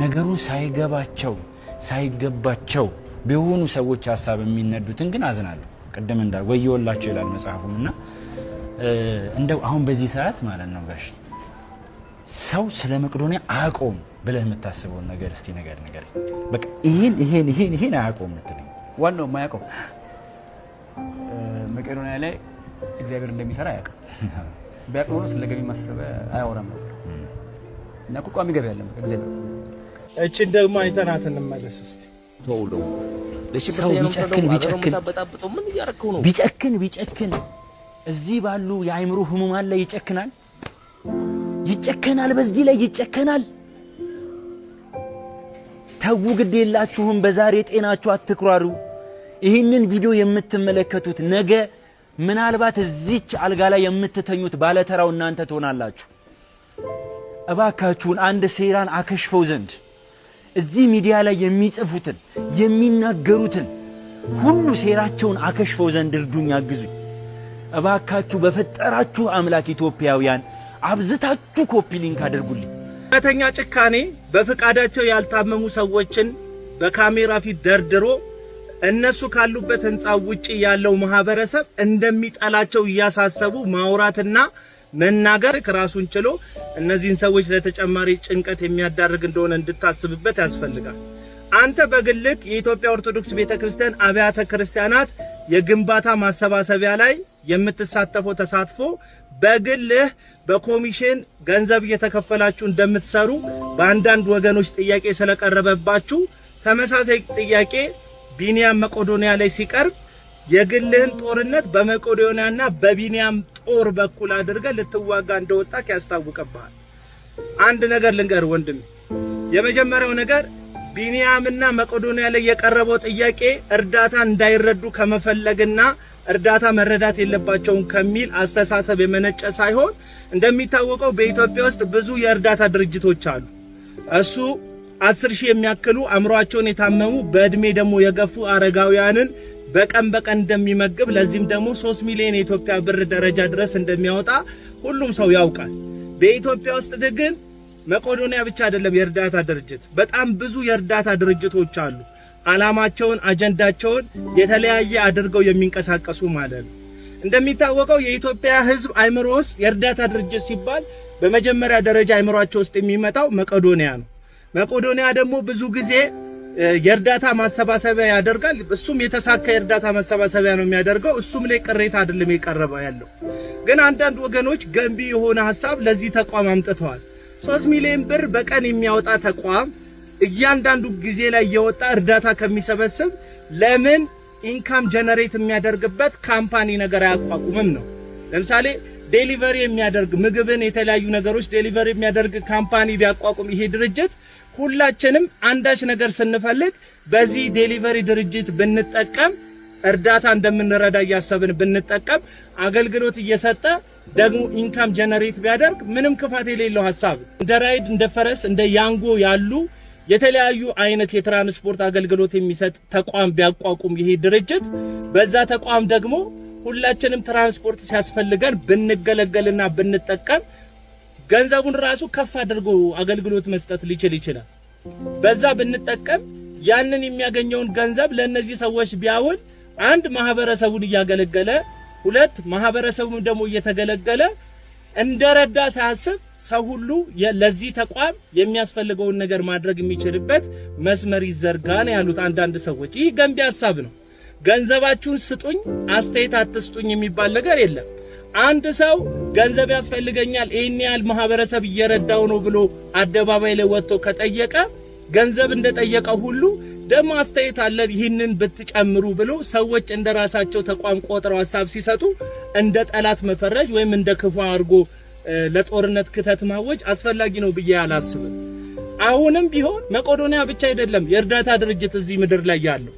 ነገሩ ሳይገባቸው ቢሆኑ ሰዎች ሐሳብ የሚነዱትን ግን አዝናለሁ። ቀደም እንዳል ወየውላቸው ይላል መጽሐፉና እንደው አሁን በዚህ ሰዓት ማለት ነው ጋሽ ሰው ስለ መቄዶንያ አያውቀውም ብለህ የምታስበውን ነገር እስቲ ነገር በቃ ይሄን አያውቀውም የምትለኝ ዋናው የማያውቀው መቄዶንያ ላይ እግዚአብሔር እንደሚሰራ አያውቅም። ቢያውቅ ኖሮ ስለ ገቢ ማሰብ አያወራም ነበር። እና ቋሚ ገቢ ያለ እግዚአብሔር እቺን ደግሞ አይተናት እንመለስ እስቲ። ተውሎ ቢጨክን እዚህ ባሉ የአእምሮ ህሙማን ላይ ይጨከናል። በዚህ ላይ ይጨከናል። ተው ግድ የላችሁም። በዛሬ ጤናችሁ አትኩራሩ። ይህንን ቪዲዮ የምትመለከቱት ነገ ምናልባት እዚች አልጋ ላይ የምትተኙት ባለተራው እናንተ ትሆናላችሁ። እባካችሁን አንድ ሴራን አከሽፈው ዘንድ እዚህ ሚዲያ ላይ የሚጽፉትን የሚናገሩትን ሁሉ ሴራቸውን አከሽፈው ዘንድ እርዱኝ፣ አግዙኝ እባካችሁ። በፈጠራችሁ አምላክ ኢትዮጵያውያን አብዝታችሁ ኮፒ ሊንክ አድርጉልኝ። ከተኛ ጭካኔ በፍቃዳቸው ያልታመሙ ሰዎችን በካሜራ ፊት ደርድሮ እነሱ ካሉበት ህንጻ ውጪ ያለው ማህበረሰብ እንደሚጠላቸው እያሳሰቡ ማውራትና መናገር ከራሱን ችሎ እነዚህን ሰዎች ለተጨማሪ ጭንቀት የሚያዳርግ እንደሆነ እንድታስብበት ያስፈልጋል። አንተ በግልክ የኢትዮጵያ ኦርቶዶክስ ቤተክርስቲያን አብያተ ክርስቲያናት የግንባታ ማሰባሰቢያ ላይ የምትሳተፈው ተሳትፎ በግልህ በኮሚሽን ገንዘብ እየተከፈላችሁ እንደምትሰሩ በአንዳንድ ወገኖች ጥያቄ ስለቀረበባችሁ ተመሳሳይ ጥያቄ ቢኒያም መቄዶንያ ላይ ሲቀርብ የግልህን ጦርነት በመቄዶንያና በቢኒያም ጦር በኩል አድርገህ ልትዋጋ እንደወጣክ ያስታውቅብሃል። አንድ ነገር ልንገር ወንድም፣ የመጀመሪያው ነገር ቢኒያምና መቄዶንያ ላይ የቀረበው ጥያቄ እርዳታ እንዳይረዱ ከመፈለግና እርዳታ መረዳት የለባቸውም ከሚል አስተሳሰብ የመነጨ ሳይሆን እንደሚታወቀው በኢትዮጵያ ውስጥ ብዙ የእርዳታ ድርጅቶች አሉ። እሱ 10,000 የሚያክሉ አእምሯቸውን የታመሙ በእድሜ ደግሞ የገፉ አረጋውያንን በቀን እንደሚመግብ ለዚህም ደግሞ 3 ሚሊዮን የኢትዮጵያ ብር ደረጃ ድረስ እንደሚያወጣ ሁሉም ሰው ያውቃል። በኢትዮጵያ ውስጥ ግን መቄዶንያ ብቻ አይደለም የእርዳታ ድርጅት፣ በጣም ብዙ የእርዳታ ድርጅቶች አሉ። ዓላማቸውን አጀንዳቸውን የተለያየ አድርገው የሚንቀሳቀሱ ማለት ነው። እንደሚታወቀው የኢትዮጵያ ሕዝብ አእምሮ ውስጥ የእርዳታ ድርጅት ሲባል በመጀመሪያ ደረጃ አእምሯቸው ውስጥ የሚመጣው መቄዶንያ ነው። መቄዶንያ ደግሞ ብዙ ጊዜ የእርዳታ ማሰባሰቢያ ያደርጋል። እሱም የተሳካ የእርዳታ ማሰባሰቢያ ነው የሚያደርገው። እሱም ላይ ቅሬታ አይደለም የቀረበው ያለው። ግን አንዳንድ ወገኖች ገንቢ የሆነ ሐሳብ ለዚህ ተቋም አምጥተዋል። 3 ሚሊዮን ብር በቀን የሚያወጣ ተቋም እያንዳንዱ ጊዜ ላይ የወጣ እርዳታ ከሚሰበስብ ለምን ኢንካም ጀነሬት የሚያደርግበት ካምፓኒ ነገር አያቋቁምም ነው? ለምሳሌ ዴሊቨሪ የሚያደርግ ምግብን የተለያዩ ነገሮች ዴሊቨሪ የሚያደርግ ካምፓኒ ቢያቋቁም ይሄ ድርጅት ሁላችንም አንዳች ነገር ስንፈልግ በዚህ ዴሊቨሪ ድርጅት ብንጠቀም እርዳታ እንደምንረዳ ያሰብን ብንጠቀም አገልግሎት እየሰጠ ደግሞ ኢንካም ጀነሬት ቢያደርግ ምንም ክፋት የሌለው ሐሳብ። እንደ ራይድ እንደ ፈረስ እንደ ያንጎ ያሉ የተለያዩ አይነት የትራንስፖርት አገልግሎት የሚሰጥ ተቋም ቢያቋቁም ይሄ ድርጅት በዛ ተቋም ደግሞ ሁላችንም ትራንስፖርት ሲያስፈልገን ብንገለገልና ብንጠቀም ገንዘቡን ራሱ ከፍ አድርጎ አገልግሎት መስጠት ሊችል ይችላል። በዛ ብንጠቀም ያንን የሚያገኘውን ገንዘብ ለነዚህ ሰዎች ቢያውል አንድ ማህበረሰቡን እያገለገለ፣ ሁለት ማህበረሰቡን ደግሞ እየተገለገለ እንደረዳ ሳያስብ ሰው ሁሉ ለዚህ ተቋም የሚያስፈልገውን ነገር ማድረግ የሚችልበት መስመር ይዘርጋ ነው ያሉት አንዳንድ ሰዎች። ይህ ገንቢ ሐሳብ ነው። ገንዘባችሁን ስጡኝ አስተያየት አትስጡኝ የሚባል ነገር የለም። አንድ ሰው ገንዘብ ያስፈልገኛል ይሄን ያህል ማህበረሰብ እየረዳው ነው ብሎ አደባባይ ላይ ወጥቶ ከጠየቀ ገንዘብ እንደጠየቀው ሁሉ ደሞ አስተያየት አለ ይህንን ብትጨምሩ ብሎ ሰዎች እንደራሳቸው ተቋም ቆጥረው ሐሳብ ሲሰጡ እንደ ጠላት መፈረጅ ወይም እንደ ክፉ አድርጎ ለጦርነት ክተት ማወጅ አስፈላጊ ነው ብዬ አላስብም። አሁንም ቢሆን መቄዶንያ ብቻ አይደለም የእርዳታ ድርጅት እዚህ ምድር ላይ ያለው፣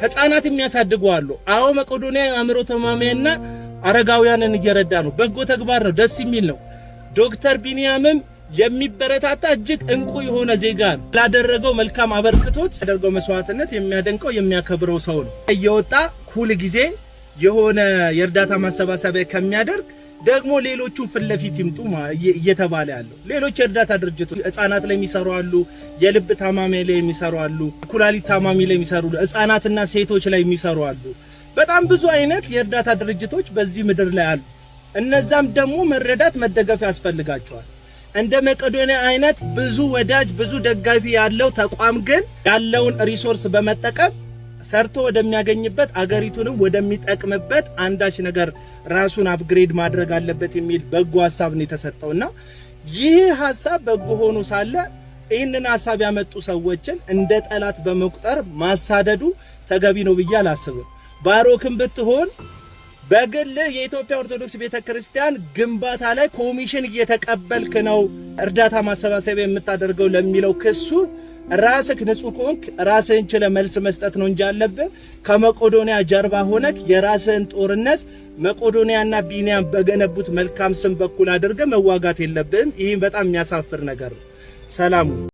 ህፃናት የሚያሳድጉ አሉ። አዎ መቄዶንያ አእምሮ ተማሚያና አረጋውያንን እየረዳ ነው። በጎ ተግባር ነው፣ ደስ የሚል ነው። ዶክተር ቢኒያምም የሚበረታታ እጅግ እንቁ የሆነ ዜጋ ነው። ላደረገው መልካም አበርክቶት ያደረገው መስዋዕትነት የሚያደንቀው የሚያከብረው ሰው ነው። እየወጣ ሁሉ ጊዜ የሆነ የእርዳታ ማሰባሰቢያ ከሚያደርግ ደግሞ ሌሎቹን ፍለፊት ይምጡ እየተባለ ያለው ሌሎች የእርዳታ ድርጅቶች ህፃናት ላይ የሚሰሩ አሉ፣ የልብ ታማሚ ላይ የሚሰሩ አሉ፣ ኩላሊት ታማሚ ላይ የሚሰሩ ህፃናትና ሴቶች ላይ የሚሰሩ አሉ። በጣም ብዙ አይነት የእርዳታ ድርጅቶች በዚህ ምድር ላይ አሉ። እነዛም ደግሞ መረዳት መደገፍ ያስፈልጋቸዋል። እንደ መቄዶንያ አይነት ብዙ ወዳጅ ብዙ ደጋፊ ያለው ተቋም ግን ያለውን ሪሶርስ በመጠቀም ሰርቶ ወደሚያገኝበት አገሪቱንም ወደሚጠቅምበት አንዳች ነገር ራሱን አፕግሬድ ማድረግ አለበት የሚል በጎ ሐሳብ ነው የተሰጠውና ይህ ሐሳብ በጎ ሆኖ ሳለ ይህንን ሐሳብ ያመጡ ሰዎችን እንደ ጠላት በመቁጠር ማሳደዱ ተገቢ ነው ብዬ አላስብም። ባሮክም ብትሆን በግል የኢትዮጵያ ኦርቶዶክስ ቤተክርስቲያን ግንባታ ላይ ኮሚሽን እየተቀበልክ ነው እርዳታ ማሰባሰቢያ የምታደርገው ለሚለው ክሱ ራስህ ንጹህ ከሆንክ ራስህን ችለ መልስ መስጠት ነው እንጂ ያለብህ ከመቄዶንያ ጀርባ ሆነክ የራስህን ጦርነት መቄዶንያና ቢኒያም በገነቡት መልካም ስም በኩል አድርገህ መዋጋት የለብህም። ይህ በጣም የሚያሳፍር ነገር ነው። ሰላሙ